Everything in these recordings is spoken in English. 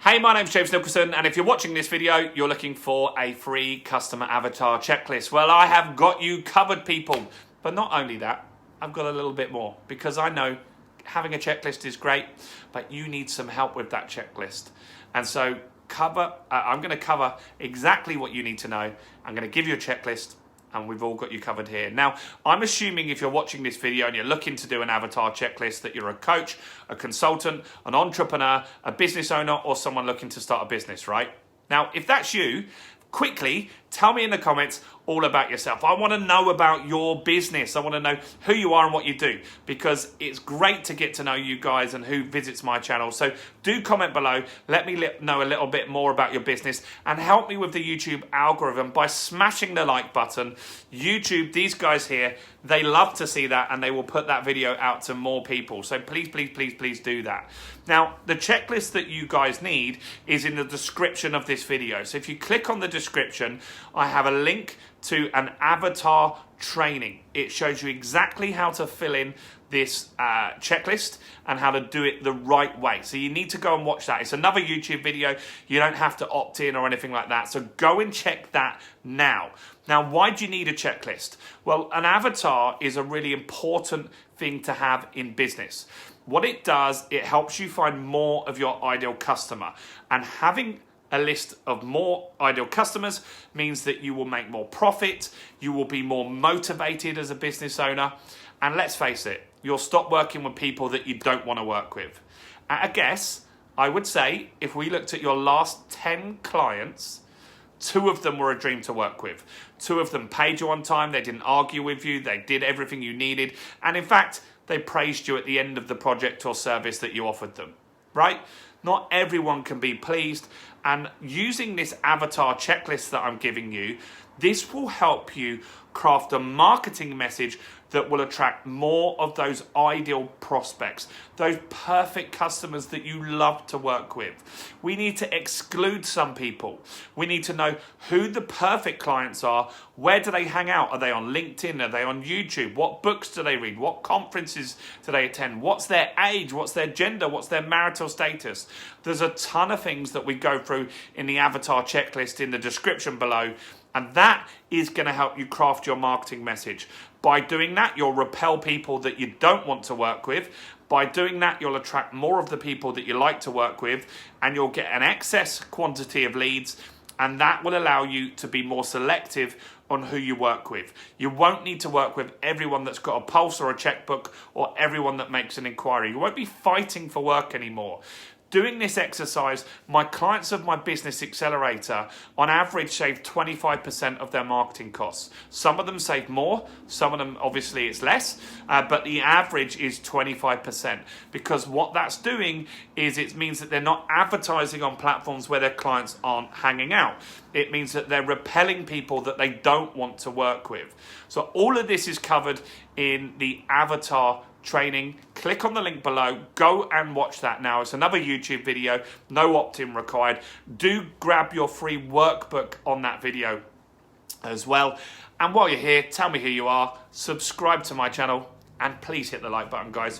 Hey, my name's James Nicholson, and if you're watching this video, you're looking for a free customer avatar checklist. Well, I have got you covered, people. But not only that, I've got a little bit more, because I know having a checklist is great, but you need some help with that checklist. And so I'm going to cover exactly what you need to know. I'm going to give you a checklist, and we've all got you covered here. Now, I'm assuming if you're watching this video and you're looking to do an avatar checklist that you're a coach, a consultant, an entrepreneur, a business owner, or someone looking to start a business, right? Now, if that's you, quickly tell me in the comments all about yourself. I want to know about your business. I want to know who you are and what you do, because it's great to get to know you guys and who visits my channel. So do comment below. Let me know a little bit more about your business and help me with the YouTube algorithm by smashing the like button. YouTube, these guys here, they love to see that and they will put that video out to more people. So please, please, please, please do that. Now, the checklist that you guys need is in the description of this video. So if you click on the description, I have a link to an avatar training. It shows you exactly how to fill in this checklist and how to do it the right way. So you need to go and watch that. It's another YouTube video. You don't have to opt in or anything like that. So go and check that now. Now, why do you need a checklist? Well, an avatar is a really important thing to have in business. What it does, it helps you find more of your ideal customer, and having a list of more ideal customers means that you will make more profit, you will be more motivated as a business owner, and let's face it, you'll stop working with people that you don't want to work with. At a guess, I would say if we looked at your last 10 clients, 2 of them were a dream to work with. 2 of them paid you on time, they didn't argue with you, they did everything you needed, and in fact, they praised you at the end of the project or service that you offered them, right? Not everyone can be pleased, and using this avatar checklist that I'm giving you, this will help you craft a marketing message that will attract more of those ideal prospects, those perfect customers that you love to work with. We need to exclude some people. We need to know who the perfect clients are. Where do they hang out? Are they on LinkedIn? Are they on YouTube? What books do they read? What conferences do they attend? What's their age? What's their gender? What's their marital status? There's a ton of things that we go through in the avatar checklist in the description below. And that is going to help you craft your marketing message. By doing that, you'll repel people that you don't want to work with. By doing that, you'll attract more of the people that you like to work with, and you'll get an excess quantity of leads, and that will allow you to be more selective on who you work with. You won't need to work with everyone that's got a pulse or a checkbook, or everyone that makes an inquiry. You won't be fighting for work anymore. Doing this exercise, my clients of my Business Accelerator on average save 25% of their marketing costs. Some of them save more, some of them obviously it's less, but the average is 25%, because what that's doing is it means that they're not advertising on platforms where their clients aren't hanging out. It means that they're repelling people that they don't want to work with. So all of this is covered in the avatar training. Click on the link below, go and watch that now. It's another YouTube video, no opt-in required. Do grab your free workbook on that video as well. And while you're here, tell me who you are, subscribe to my channel, and please hit the like button, guys.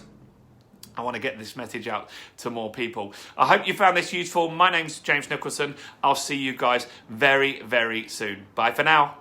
I want to get this message out to more people. I hope you found this useful. My name's James Nicholson. I'll see you guys very, very soon. Bye for now.